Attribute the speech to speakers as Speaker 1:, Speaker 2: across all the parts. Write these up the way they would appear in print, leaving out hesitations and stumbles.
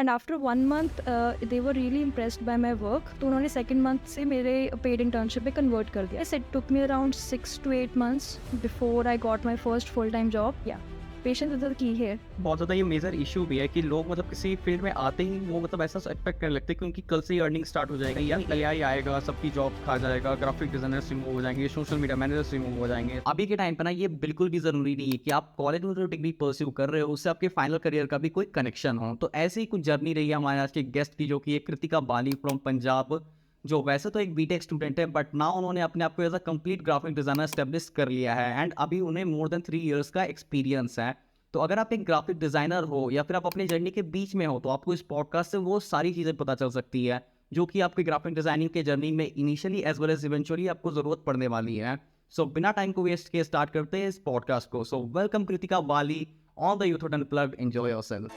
Speaker 1: And after 1 month they were really impressed by my work, तो उन्होंने second month से मेरे पेड इंटर्नशिप पे कन्वर्ट कर दिया. It took me around 6 to 8 months before I got my first full time job. या patience is the key है.
Speaker 2: बहुत ज़्यादा ये मेजर इशू भी है कि लोग मतलब किसी फील्ड में आते ही वो मतलब ऐसा एक्सपेक्ट करने लगते हैं क्योंकि कल से ही अर्निंग स्टार्ट हो जाएगा या एआई आएगा, सबकी जॉब खा जाएगा, ग्राफिक डिजाइनर्स रिमूव हो जाएंगे, सोशल मीडिया मैनेजर्स रिमूव हो जाएंगे. अभी के टाइम पे ना ये बिल्कुल भी ज़रूरी नहीं है कि आप कॉलेज में जो डिग्री परस्यू कर रहे हो उससे आपके फाइनल करियर का भी कोई कनेक्शन हो. तो ऐसी ही कुछ जर्नी रही है हमारे आज के गेस्ट की, जो कि एक कृतिका बाली फ्रॉम पंजाब, जो वैसे तो एक बीटेक स्टूडेंट है बट नाउ उन्होंने अपने आप को as a complete graphic designer establish कर लिया है एंड अभी उन्हें मोर देन 3 years का एक्सपीरियंस है. तो अगर आप एक ग्राफिक डिजाइनर हो या फिर आप अपनी जर्नी के बीच में हो तो आपको इस पॉडकास्ट से वो सारी चीज़ें पता चल सकती है जो कि आपकी ग्राफिक डिजाइनिंग के जर्नी में initially as well as eventually आपको ज़रूरत पड़ने वाली है. सो बिना टाइम को वेस्ट किए स्टार्ट करते हैं इस पॉडकास्ट को. So welcome Kritika Bali on the youth unplugged. Enjoy yourself.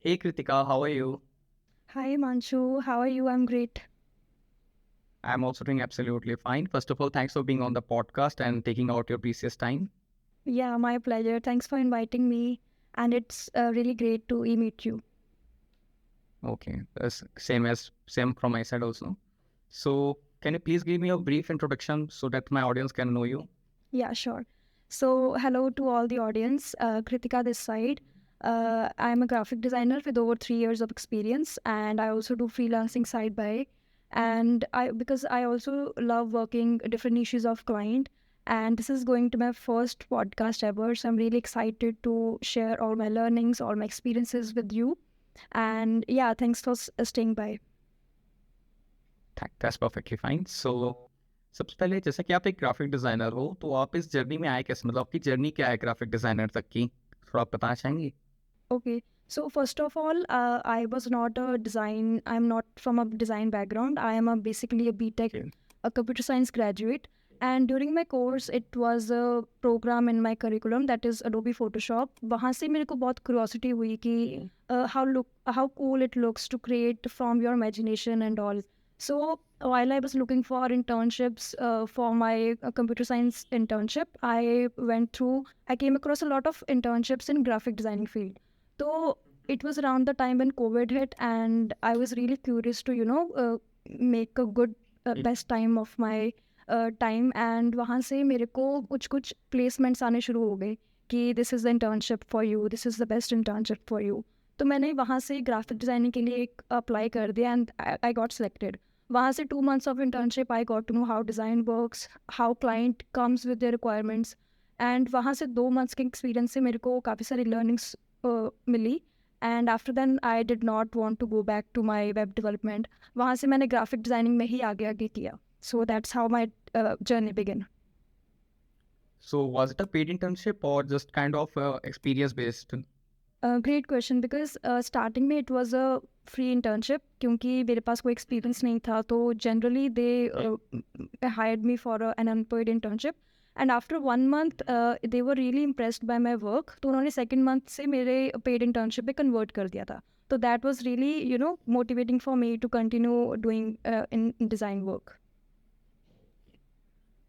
Speaker 2: Hey Kritika, how are you?
Speaker 1: Hi Manshu, how are you? I'm great.
Speaker 2: I'm also doing absolutely fine. First of all, thanks for being on the podcast and taking out your precious time.
Speaker 1: Yeah, my pleasure. Thanks for inviting me. And it's really great to meet you.
Speaker 2: Okay, same from my side also. So, can you please give me a brief introduction so that my audience can know you?
Speaker 1: Yeah, sure. So, hello to all the audience. Kritika this side. I'm a graphic designer with over 3 years of experience, and I also do freelancing side by. And because I also love working different niches of client, and this is going to my first podcast ever, so I'm really excited to share all my learnings, all my experiences with you. And yeah, thanks for staying by.
Speaker 2: That's perfectly fine. So, सबसे पहले जैसा कि आप एक graphic designer हो तो आप इस जर्नी में आए कैसे, मतलब आपकी जर्नी क्या है ग्राफिक डिजाइनर तक की, थोड़ा आप बताना चाहेंगे?
Speaker 1: Okay, so first of all, I'm not from a design background. I am basically a BTech,
Speaker 2: Okay.
Speaker 1: a computer science graduate. And during my course, it was a program in my curriculum that is Adobe Photoshop. वहाँ से मेरे को बहुत curiosity हुई कि how cool it looks to create from your imagination and all. So while I was looking for internships for my computer science internship, I came across a lot of internships in graphic designing field. So it was around the time when COVID hit, and I was really curious to make a good best time of my time. And वहाँ से मेरे को कुछ placements आने शुरू हो गए कि this is the internship for you, this is the best internship for you. तो मैंने वहाँ से ग्राफिक डिज़ाइनिंग के लिए एक अप्लाई कर दिया एंड आई गॉट सिलेक्टेड. वहाँ से 2 months of internship I got to know how design works, how client comes with their requirements. And वहाँ से 2 months के एक्सपीरियंस से मेरे को काफ़ी सारी लर्निंग्स मिली. And after then I did not want to go back to my web development. वहाँ से मैंने ग्राफिक डिज़ाइनिंग में ही आगे किया. So that's how my journey begin.
Speaker 2: So, was it a paid internship or just kind of experience based?
Speaker 1: Great question because starting में it was a free internship क्योंकि मेरे पास कोई एक्सपीरियंस नहीं था. तो generally they hired me for an unpaid internship. And after 1 month they were really impressed by my work, तो उन्होंने सेकेंड मंथ से मेरे पेड इंटर्नशिप पे कन्वर्ट कर दिया था. तो that was really motivating for me to continue doing in design work.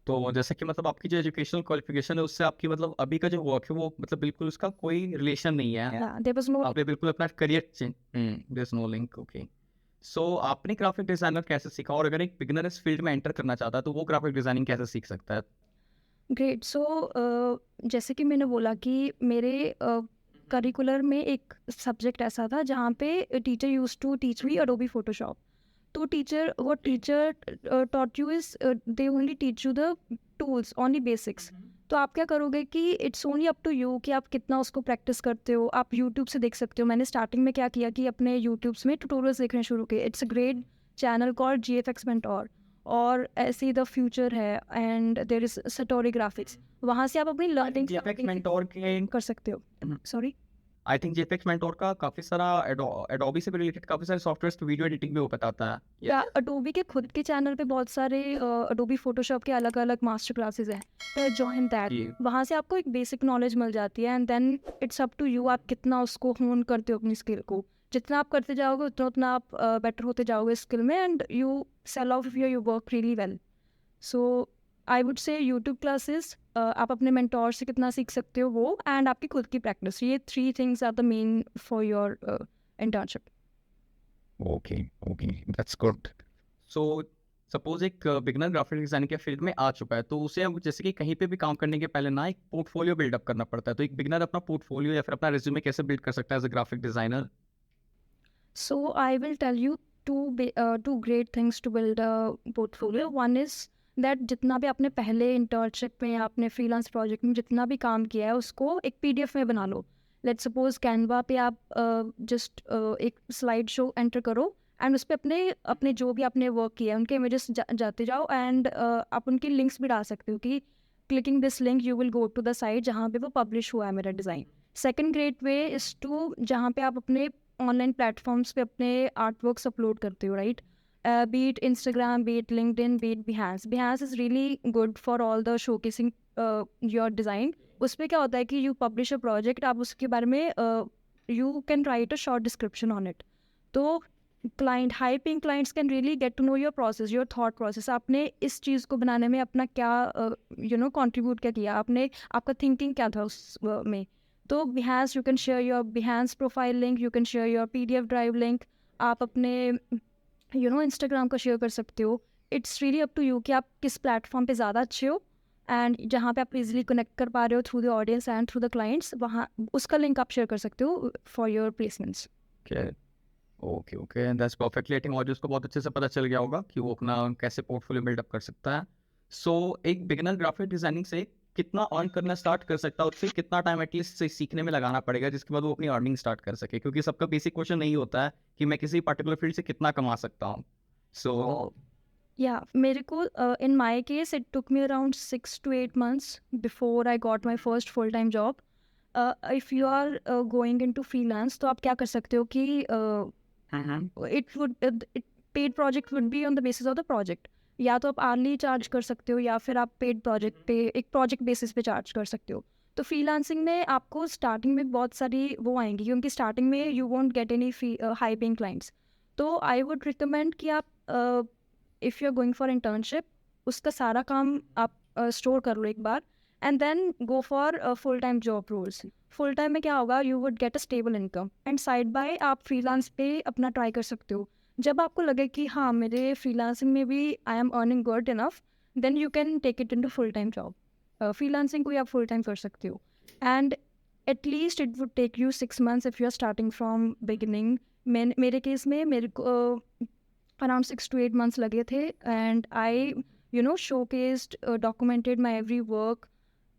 Speaker 2: तो जैसे कि मतलब आपकी जो एजुकेशनल क्वालिफिकेशन है उससे आपकी मतलब अभी का जो वर्क है वो मतलब बिल्कुल उसका कोई रिलेशन नहीं है.
Speaker 1: There was no.
Speaker 2: आपने बिल्कुल अपना career change. There is no link. Okay. So आपने ग्राफिक डिजाइनर कैसे सीखा, और अगर एक बिगिनर इस फील्ड में एंटर करना चाहता है तो वो ग्राफिक डिजाइनिंग कैसे सीख सकता है?
Speaker 1: ग्रेट. सो जैसे कि मैंने बोला कि मेरे करिकुलर में एक सब्जेक्ट ऐसा था जहाँ पे teacher use to teach me Adobe Photoshop. तो teacher taught you is they only teach you the tools, only basics. तो आप क्या करोगे कि it's only up to you कि आप कितना उसको प्रैक्टिस करते हो. आप यूट्यूब से देख सकते हो. मैंने स्टार्टिंग में क्या किया कि अपने यूट्यूब्स में ट्यूटोरियल्स देखने शुरू किए. It's a great channel called GFX mentor, और ऐसे द फ्यूचर है, एंड देयर इज सटोरी ग्राफिक्स. वहाँ से आप अपनी लर्निंग
Speaker 2: जेफएक्स मेंटोर के
Speaker 1: कर सकते हो. सॉरी,
Speaker 2: आई थिंक जेफएक्स मेंटोर का काफी सारा एडोबी से रिलेटेड काफी सारे सॉफ्टवेयर्स पे वीडियो एडिटिंग भी वो बताता है.
Speaker 1: या अडोबी के खुद के चैनल पे बहुत सारे अडोबी फोटोशॉप के अलग अलग मास्टर क्लासेस हैं. तो जॉइन दैट.
Speaker 2: जी.
Speaker 1: वहाँ से आपको एक बेसिक नॉलेज मिल जाती है, and then it's up to you आप कितना उसको होन करते हो अपनी स्किल को. जितना आप करते जाओगे उतना उतना आप बेटर होते जाओगे स्किल में, and you sell of your work really well. So I would say YouTube classes, आप अपने मेंटोर से कितना सीख सकते हो वो, एंड आपकी खुद की प्रैक्टिस, ये 3 things are the main for your internship.
Speaker 2: Okay, okay, that's good. So suppose एक बिगनर ग्राफिक डिजाइनिंग के फील्ड में आ चुका है, तो उसे अब जैसे कि कहीं पे भी काम करने के पहले ना एक पोर्टफोलियो बिल्डअप करना पड़ता है, तो एक बिगनर अपना पोर्टफोलियो या फिर अपना रिज्यूमे कैसे बिल्ड कर सकता है as a graphic designer?
Speaker 1: So I will tell you two great things to build a portfolio. One is that जितना भी आपने पहले इंटर्नशिप में या अपने फ्रीलांस प्रोजेक्ट में जितना भी काम किया है उसको एक पीडीएफ में बना लो। लेट्स सपोज कैनवा पे आप जस्ट एक स्लाइड शो एंटर करो एंड उस पर अपने अपने जो भी आपने वर्क किया है उनके इमेजेस जाते जाओ, एंड आप उनकी लिंक्स भी डाल सकते हो कि clicking this link you will go to the site जहाँ पे वो पब्लिश हुआ है मेरा design. Second great way is to जहाँ पे आप अपने ऑनलाइन प्लेटफॉर्म्स पे अपने आर्ट वर्क्स अपलोड करते हो, right? Be it Instagram, be it LinkedIn, be it Behance is really good for all the showcasing your design. उसमें क्या होता है कि यू पब्लिश अ प्रोजेक्ट, आप उसके बारे में you can write a short description on it. तो client, high paying clients can really get to know your process, your thought process, आपने इस चीज़ को बनाने में अपना क्या कंट्रीब्यूट क्या किया, आपने आपका थिंकिंग क्या था उस में। तो Behance, you can share your Behance profile link, you can share your PDF drive link, आप अपने इंस्टाग्राम का शेयर कर सकते हो। It's really up to you कि आप किस प्लेटफॉर्म पे ज़्यादा अच्छे हो, एंड जहाँ पे आप इजीली कनेक्ट कर पा रहे हो through the audience and through the clients, वहाँ उसका लिंक आप शेयर कर सकते हो for your placements.
Speaker 2: Okay, okay, okay, that's perfectly. I think audience को बहुत अच्छे से पता चल गया होगा कि वो अपना कैसे पोर्टफोलियो बिल्डअप कर सकता है। सो एक बिगिनर ग्राफिक डिजाइनिंग से कितना अर्न करना स्टार्ट कर सकता है, उससे कितना टाइम एटलीस्ट सीखने में लगाना पड़ेगा जिसके बाद वो अपनी अर्निंग स्टार्ट कर सके? क्योंकि सबका बेसिक क्वेश्चन नहीं होता है कि मैं किसी पर्टिकुलर फील्ड से कितना कमा सकता हूँ। सो
Speaker 1: Yeah, मेरे को in my case it took me around 6 to 8 months before I got my first full-time job. If you are going into freelance, तो आप क्या कर सकते हो कि paid project would be on the basis of the project. या तो आप hourly चार्ज कर सकते हो या फिर आप पेड प्रोजेक्ट पे एक प्रोजेक्ट बेसिस पे चार्ज कर सकते हो। तो फ्रीलांसिंग में आपको स्टार्टिंग में बहुत सारी वो आएंगी क्योंकि स्टार्टिंग में you won't get any high paying clients. तो आई वुड रिकमेंड कि आप if you are going for internship उसका सारा काम आप स्टोर कर लो एक बार, and then go for full time job roles. Full time में क्या होगा, you would get a stable income and side by आप फ्रीलांस पे अपना ट्राई कर सकते हो। जब आपको लगे कि हाँ मेरे फ्रीलांसिंग में भी I am earning good enough, then you can take it into full time job. Freelancing को आप फुल टाइम कर सकते हो, and at least it would take you 6 months if you are starting from beginning. मेरे case में मेरे को around 6 to 8 months लगे थे, and I showcased, documented my every work,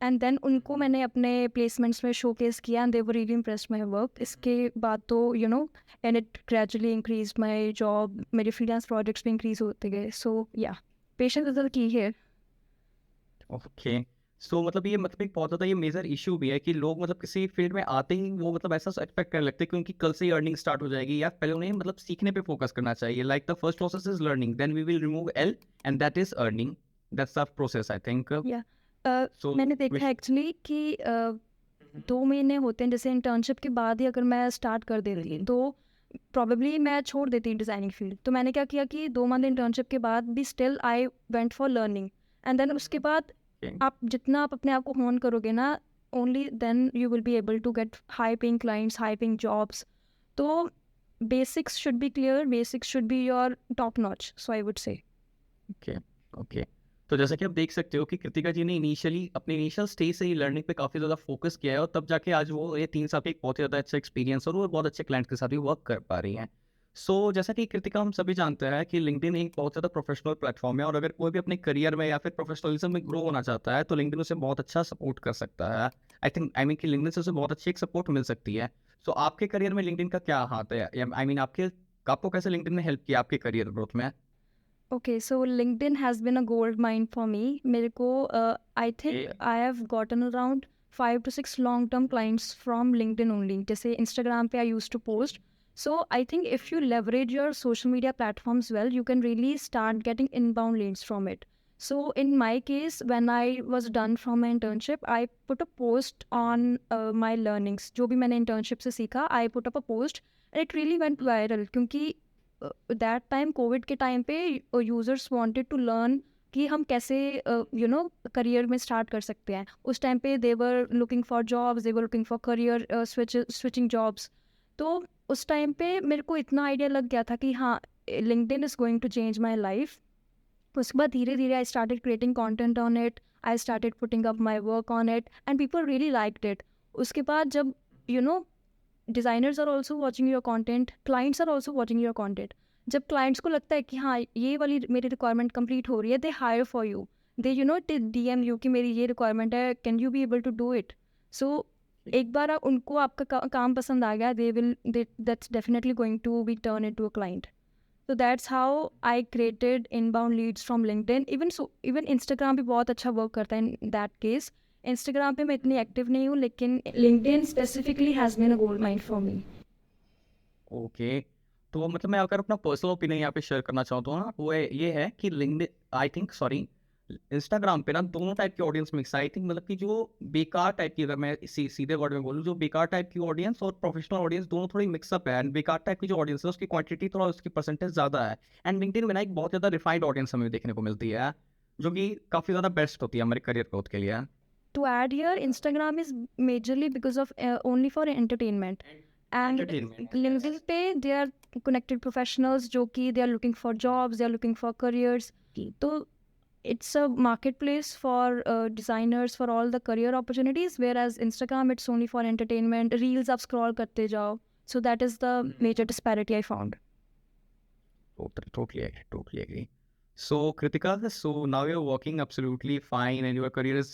Speaker 1: and then उनको मैंने अपने प्लेसमेंट्स में शोकेस किया and they were really impressed my work. इसके बाद तो and it gradually increased my job, मेरे फ्रीलांस प्रोजेक्ट्स भी इंक्रीज होते गए। सो या, पेशेंस इज द की है।
Speaker 2: ओके, सो मतलब ये मतलब एक बहुत ज़्यादा ये मेजर इशू भी है कि लोग मतलब किसी फील्ड में आते ही वो मतलब ऐसा एक्सपेक्ट करने लगते हैं क्योंकि कल से ही अर्निंग स्टार्ट हो जाएगी, या पहले उन्हें मतलब सीखने पे फोकस करना चाहिए। Like the first process is learning, then we will remove L and that is earning. That's the process I think.
Speaker 1: या
Speaker 2: सो
Speaker 1: मैंने देखा है एक्चुअली कि 2 महीने होते हैं, जैसे इंटर्नशिप के बाद ही अगर मैं स्टार्ट कर देती तो प्रॉबेबली मैं छोड़ देती डिज़ाइनिंग फील्ड। तो मैंने क्या किया कि 2 मंथ इंटर्नशिप के बाद भी still I went for learning, and then उसके बाद आप जितना आप अपने आप को होन करोगे ना, only then you will be able to get high paying clients, high paying jobs. तो basics should be clear, basics should be your top notch, so I would say.
Speaker 2: Okay, okay, तो जैसा कि आप देख सकते हो कि कृतिका जी ने इनिशियली अपने इनिशियल स्टेज से ही लर्निंग पे काफ़ी ज़्यादा फोकस किया है और तब जाके आज वो ये 3 साल के एक बहुत ही ज़्यादा अच्छा एक्सपीरियंस और वो बहुत अच्छे क्लाइंट के साथ भी वर्क कर पा रही हैं। सो जैसा कि कृतिका हम सभी जानते हैं कि लिंक्डइन एक बहुत ज़्यादा प्रोफेशनल प्लेटफॉर्म है और अगर कोई भी अपने करियर में या फिर प्रोफेशनलिज्म में ग्रो होना चाहता है तो लिंक्डइन उसे बहुत अच्छा सपोर्ट कर सकता है। आई मीन कि लिंक्डइन से उसे बहुत अच्छी एक सपोर्ट मिल सकती है। सो आपके करियर में लिंक्डइन का क्या हाथ है? आई मीन आपको कैसे लिंक्डइन ने हेल्प किया आपके करियर ग्रोथ में?
Speaker 1: Okay, so LinkedIn has been a gold mine for me. मेरे को I think I have gotten around 5 to 6 long-term clients from LinkedIn only. जैसे Instagram पे I used to post. So I think if you leverage your social media platforms well, you can really start getting inbound leads from it. So in my case, when I was done from my internship, I put a post on my learnings. जो भी मैंने internship से सीखा, I put up a post and it really went viral क्योंकि that time Covid के time पे users wanted to learn कि हम कैसे करियर में स्टार्ट कर सकते हैं। उस टाइम पे they were looking for jobs, they were looking for career switching jobs. तो उस टाइम पे मेरे को इतना आइडिया लग गया था कि हाँ, LinkedIn is going to change my life. उसके बाद धीरे धीरे I started creating content on it, I started putting up my work on it and people really liked it. उसके बाद जब designers are also watching your content, clients are also watching your content. जब clients को लगता है कि हाँ, ये वाली मेरी रिक्वायरमेंट कंप्लीट हो रही है, they hire for you, they DM you कि मेरी ये रिक्वायरमेंट है, can you be able to do it. So एक बार उनको आपका काम पसंद आ गया, that's definitely going to be turn into a client. So that's how I created inbound leads from LinkedIn. Even Instagram भी बहुत अच्छा वर्क करता है in that case. Instagram पे मैं इतनी एक्टिव नहीं हूँ, लेकिन LinkedIn specifically has been a gold mine for me.
Speaker 2: Okay, तो मतलब मैं अगर अपना पर्सनल ओपिनियन यहाँ पे शेयर करना चाहता हूँ ना, वो ये है कि LinkedIn, I think sorry, Instagram पे ना दोनों टाइप की ऑडियंस मिक्स है। आई थिंक मतलब कि जो बेकार टाइप की, अगर मैं सीधे वर्ड में बोलूँ, जो बेकार टाइप की ऑडियंस और प्रोफेशनल ऑडियंस दोनों थोड़ी मिक्सअप है। एंड बेकार टाइप की जो ऑडियंस है उसकी क्वांटिटी थोड़ा, उसकी परसेंटेज ज़्यादा है। एंड लिंक्डइन में ना एक बहुत ज़्यादा रिफाइंड ऑडियंस हमें देखने को मिलती है, जो कि काफ़ी ज़्यादा बेस्ट होती है हमारे करियर ग्रोथ के लिए।
Speaker 1: To add here, Instagram is majorly because of only for entertainment. And
Speaker 2: Entertainment,
Speaker 1: LinkedIn पे they are connected professionals जो कि they are looking for jobs, they are looking for careers. तो it's a marketplace for designers for all the career opportunities, whereas Instagram it's only for entertainment. Reels आप scroll करते जाओ. So that is the major disparity I found.
Speaker 2: Totally agree. So, Kritika, so now you're working absolutely fine and your career is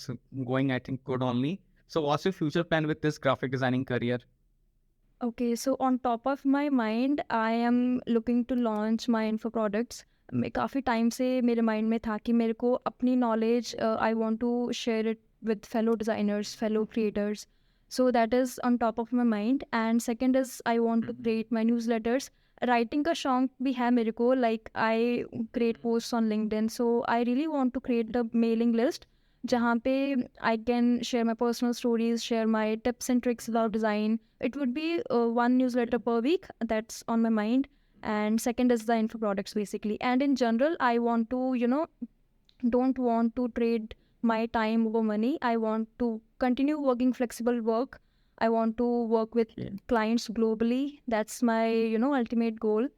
Speaker 2: going, I think, good only. So, what's your future plan with this graphic designing career?
Speaker 1: Okay, so on top of my mind, I am looking to launch my info products. मैं काफ़ी time से मेरे mind में था कि मेरे को अपनी knowledge I want to share it with fellow designers, fellow creators. So that is on top of my mind. And second is I want to create my newsletters. Writing का शौक भी है मेरे को, like I create post on LinkedIn, so I really want to create a mailing list जहाँ पे I can share my personal stories, share my tips and tricks about design. It would be one newsletter per week. That's on my mind. And second is the info products basically. And in general, I want to, don't want to trade my time over money. I want to continue working flexible work. I want to work with clients globally. That's my, ultimate goal.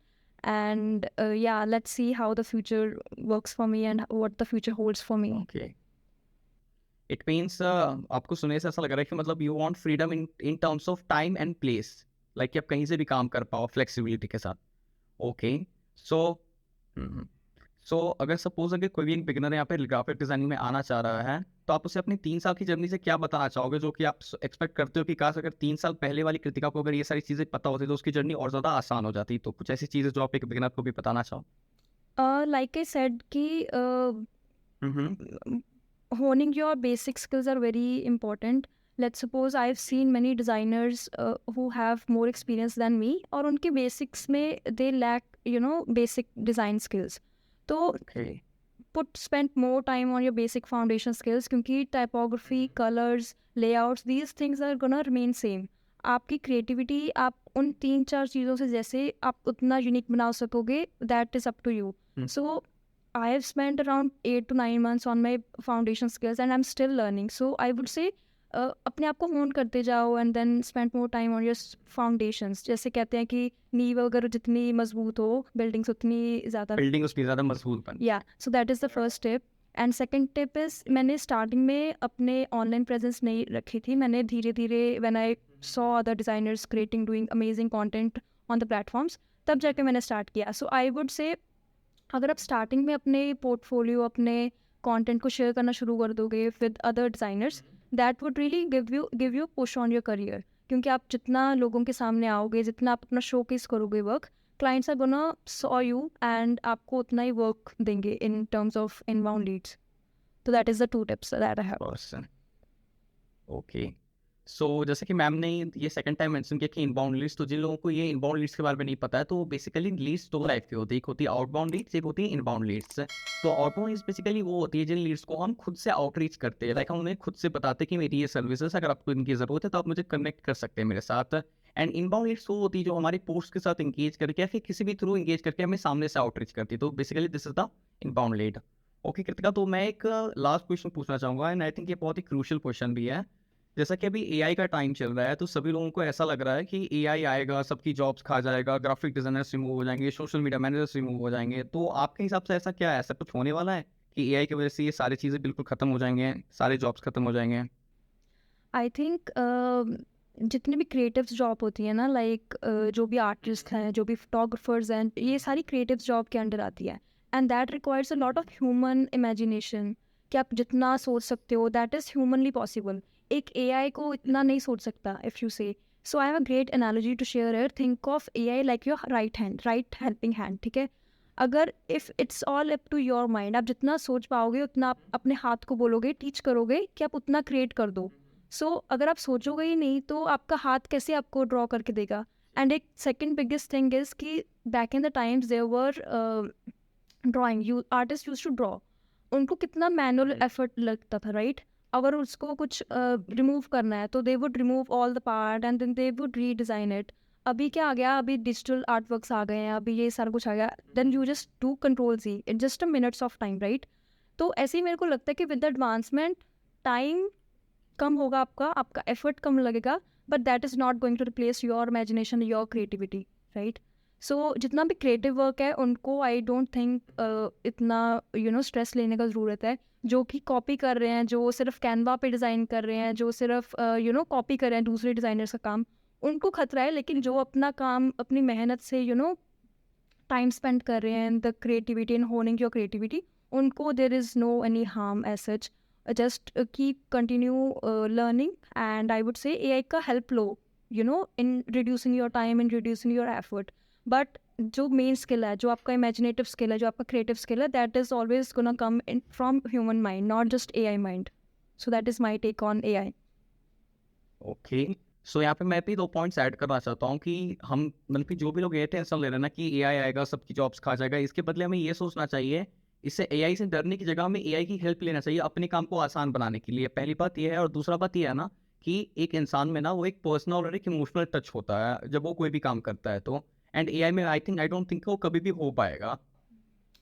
Speaker 1: And yeah, let's see how the future works for me and what the future holds for me.
Speaker 2: Okay. It means आपको सुनने से ऐसा लग रहा है कि मतलब you want freedom in terms of time and place, like कि आप कहीं से भी काम कर पाओ flexibility के साथ. Okay. So, so अगर सपोज अगर कोई भी एक बिगिनर यहाँ पे ग्राफिक डिजाइनिंग में आना चाह रहा है, तो आप उसे अपनी 3 साल की जर्नी से क्या बताना चाहोगे, जो कि आप एक्सपेक्ट करते हो कि काश अगर 3 साल पहले वाली कृतिका को अगर ये सारी चीज़ें पता होती तो उसकी जर्नी और ज़्यादा आसान हो जाती। तो कुछ ऐसी चीज़ें जो आप एक बिगिनर को भी बताना चाहो।
Speaker 1: Like I said कि honing your basic skills are very important. Let's suppose I've seen many designers who have more experience than me, और उनके basics में they lack, basic design skills. तो spend more time on your basic foundation skills, क्योंकि typography, colors, layouts, these things are gonna remain same. आपकी creativity आप उन 3-4 चीज़ों से जैसे आप उतना unique बना सकोगे, that is up to you. So I have spent around 8 to 9 months on my foundation skills and I'm still learning. So I would say अपने आप को होन करते जाओ and then spend more time on your foundations. जैसे कहते हैं कि नींव अगर जितनी मजबूत हो, buildings उतनी ज़्यादा
Speaker 2: मजबूत बन।
Speaker 1: Yeah, so that is the first tip. And second tip is मैंने starting में अपने online presence नहीं रखी थी. मैंने धीरे धीरे when I saw other designers creating, doing amazing content on the platforms, तब जाके मैंने start किया. So I would say अगर आप स्टार्टिंग में अपने पोर्टफोलियो, अपने कंटेंट को शेयर करना शुरू कर दोगे with other designers, that would really give you push on your career. क्योंकि आप जितना लोगों के सामने आओगे, जितना आप अपना शोकेस करोगे work, clients are gonna saw you and आपको उतना ही वर्क देंगे in terms of inbound leads. तो that is the 2 tips that I have.
Speaker 2: Okay, so जैसे कि मैम ने ये सेकंड टाइम मेंशन किया कि इनबाउंड लीड्स, तो जिन लोगों को ये इनबाउंड लीड्स के बारे में नहीं पता है, तो बेसिकली लीड्स 2 टाइप की होती है। एक होती है आउटबाउंड लीड्स, एक होती है इनबाउंड लीड्स। तो आउटबाउंड लीड्स बेसिकली वो होती है जिन लीड्स को हम खुद से आउटरीच करते हैं, लाइक हम उन्हें खुद से बताते हैं कि मेरी ये सर्विसेज, अगर आपको इनकी ज़रूरत है तो आप मुझे कनेक्ट कर सकते हैं मेरे साथ। एंड इनबाउंड लीड्स वो होती है जो हमारी पोस्ट के साथ इंगेज करके या फिर किसी भी थ्रू इंगेज करके हमें सामने से आउटरीच करती है। तो basically this is the inbound lead. Okay Kritika, तो मैं एक लास्ट क्वेश्चन पूछना चाहूँगा, एंड आई थिंक ये बहुत ही क्रूशियल क्वेश्चन भी है। जैसा कि अभी एआई का टाइम चल रहा है, तो सभी लोगों को ऐसा लग रहा है कि एआई आएगा, सबकी जॉब्स खा जाएगा, ग्राफिक डिजाइनर्स रिमूव हो जाएंगे, सोशल मीडिया मैनेजर्स रिमूव हो जाएंगे। तो आपके हिसाब से ऐसा क्या है, ऐसा कुछ होने वाला है कि एआई की वजह से ये सारी चीज़ें बिल्कुल खत्म हो जाएंगे, सारे जॉब्स खत्म हो जाएंगे?
Speaker 1: आई थिंक जितनी भी क्रिएटिव जॉब होती है ना, लाइक जो भी आर्टिस्ट हैं, जो भी फोटोग्राफर्स हैं, ये सारी क्रिएटिव जॉब के अंडर आती है। And that requires a lot of human imagination, कि आप जितना सोच सकते हो दैट इज़ ह्यूमनली पॉसिबल। एक एआई को इतना नहीं सोच सकता, if you say. So I have a great analogy to share here. Think of AI like your right hand, right helping hand, ठीक है? अगर if it's all up to your mind, आप जितना सोच पाओगे उतना आप अपने हाथ को बोलोगे, टीच करोगे कि आप उतना क्रिएट कर दो। सो अगर आप सोचोगे ही नहीं तो आपका हाथ कैसे आपको ड्रॉ करके देगा? एंड एक सेकंड बिगेस्ट थिंग इज़ कि back in the times there were drawing, you artist used to draw. उनको कितना मैनुअल एफर्ट लगता था, राइट? अगर उसको कुछ रिमूव करना है तो they would remove all the part and then they would redesign it. अभी क्या आ गया, अभी डिजिटल आर्ट वर्क्स आ गए हैं, अभी ये सारा कुछ आ गया। Then you just do control C, it just a minutes of time, right? तो ऐसे ही मेरे को लगता है कि विद द एडवांसमेंट, टाइम कम होगा, आपका एफर्ट कम लगेगा, but that is not going to replace your imagination, your creativity, right? So जितना भी क्रिएटिव वर्क है उनको आई डोंट थिंक इतना स्ट्रेस लेने का ज़रूरत है। जो कि कॉपी कर रहे हैं, जो सिर्फ कैनवा पे डिज़ाइन कर रहे हैं, जो सिर्फ कॉपी कर रहे हैं दूसरे डिज़ाइनर्स का काम, उनको खतरा है। लेकिन जो अपना काम अपनी मेहनत से टाइम स्पेंड कर रहे हैं, the creativity in honing your creativity, उनको there is no any harm as such. just keep continue learning, and I would say AI का help low in reducing your time, in reducing your effort, but जो main skill है, जो आपका imaginative skill है, जो आपका creative skill है, that is always gonna come in from human mind, not just AI mind. So that is my take on AI.
Speaker 2: Okay, so यहाँ पे मैं भी 2 पॉइंट्स ऐड करना चाहता हूँ कि हम मतलब कि जो भी लोग ये टेंशन ले रहे हैं ना कि एआई आएगा, सबकी जॉब्स खा जाएगा, इसके बदले हमें ये सोचना चाहिए, इससे एआई से डरने की जगह हमें एआई की हेल्प लेना चाहिए अपने काम को आसान बनाने के लिए। पहली बात ये है, और दूसरा बात ये है ना कि एक इंसान में ना वो एक पर्सनल और एक इमोशनल टच होता है जब वो कोई भी काम करता है, तो एंड एआई में आई डोंट थिंक वो कभी भी हो पाएगा,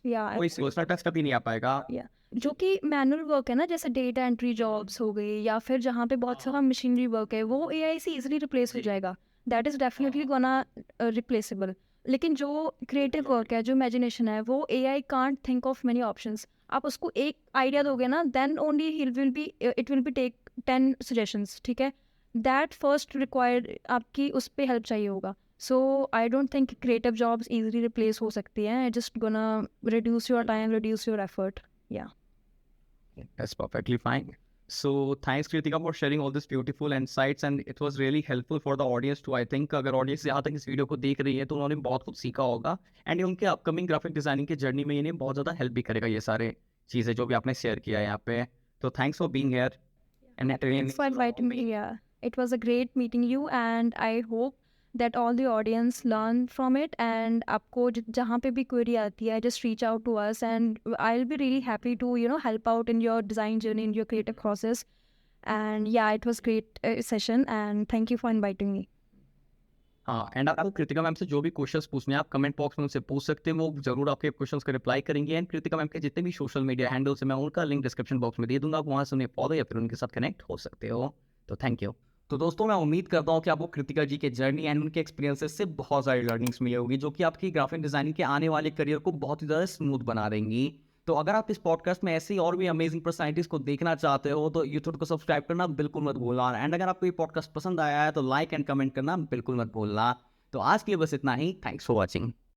Speaker 1: Yeah,
Speaker 2: कोई पर्सनल टच कभी नहीं आ पाएगा।
Speaker 1: या जो कि मैनुअल वर्क है ना, जैसे डेटा एंट्री जॉब्स हो गई, या फिर जहाँ पे बहुत सारा मशीनरी वर्क है, वो एआई से इजीली रिप्लेस हो जाएगा। That is definitely gonna replaceable. लेकिन जो क्रिएटिव वर्क है, जो इमेजिनेशन है, वो AI can't think of many options. आप उसको एक आइडिया दोगे ना, then only it will be take 10 suggestions, ठीक है? दैट फर्स्ट रिक्वायर्ड, आपकी उस पर हेल्प चाहिए होगा। So I don't think creative jobs easily replace हो सकती हैं। Just gonna reduce your time, reduce your effort. या
Speaker 2: That's perfectly fine. So thanks Kritika for sharing all this beautiful insights, and it was really helpful for the audience too. I think अगर audience यहाँ तक इस video को देख रही है तो उन्होंने बहुत कुछ सीखा होगा, एंड उनके अपकमिंग ग्राफिक डिजाइनिंग की जर्नी में इन्हें बहुत ज़्यादा हेल्प भी करेगा ये सारे चीज़ें जो भी आपने शेयर किया है यहाँ पे। तो thanks for being here and
Speaker 1: thanks for inviting me. Yeah, it was a great meeting you, and I hope that all the audience learn from it. And आपको जहाँ पे भी query आती है, just reach out to us, and I'll be really happy to help out in your design journey, in your creative process. And yeah, it was great session, and thank you for inviting me.
Speaker 2: हाँ, and आपको Kritika ma'am से जो भी questions पूछने हैं आप comment box में उनसे पूछ सकते हैं, वो जरूर आपके क्वेश्चंस का रिप्लाई करेंगे। एंड कृतिका मैम के जितने भी सोशल मीडिया हैंडल्स हैं मैं उनका लिंक डिस्क्रिप्शन बॉक्स में दे दूंगा, आप वहाँ से उन्हें फॉलो या फिर उनके साथ कनेक्ट हो सकते हो। तो थैंक यू। तो दोस्तों मैं उम्मीद करता हूँ कि आपको कृतिका जी के जर्नी एंड उनके एक्सपीरियंसेस से बहुत सारी लर्निंग्स मिली होगी, जो कि आपकी ग्राफिक डिजाइनिंग के आने वाले करियर को बहुत ही ज़्यादा स्मूथ बना देंगी। तो अगर आप इस पॉडकास्ट में ऐसी और भी अमेजिंग पर्सनैलिटीज को देखना चाहते हो तो यूट्यूब को सब्सक्राइब करना बिल्कुल मत भूलना, एंड अगर आपको ये पॉडकास्ट पसंद आया है तो लाइक एंड कमेंट करना बिल्कुल मत भूलना। तो आज के लिए बस इतना ही। Thanks for watching.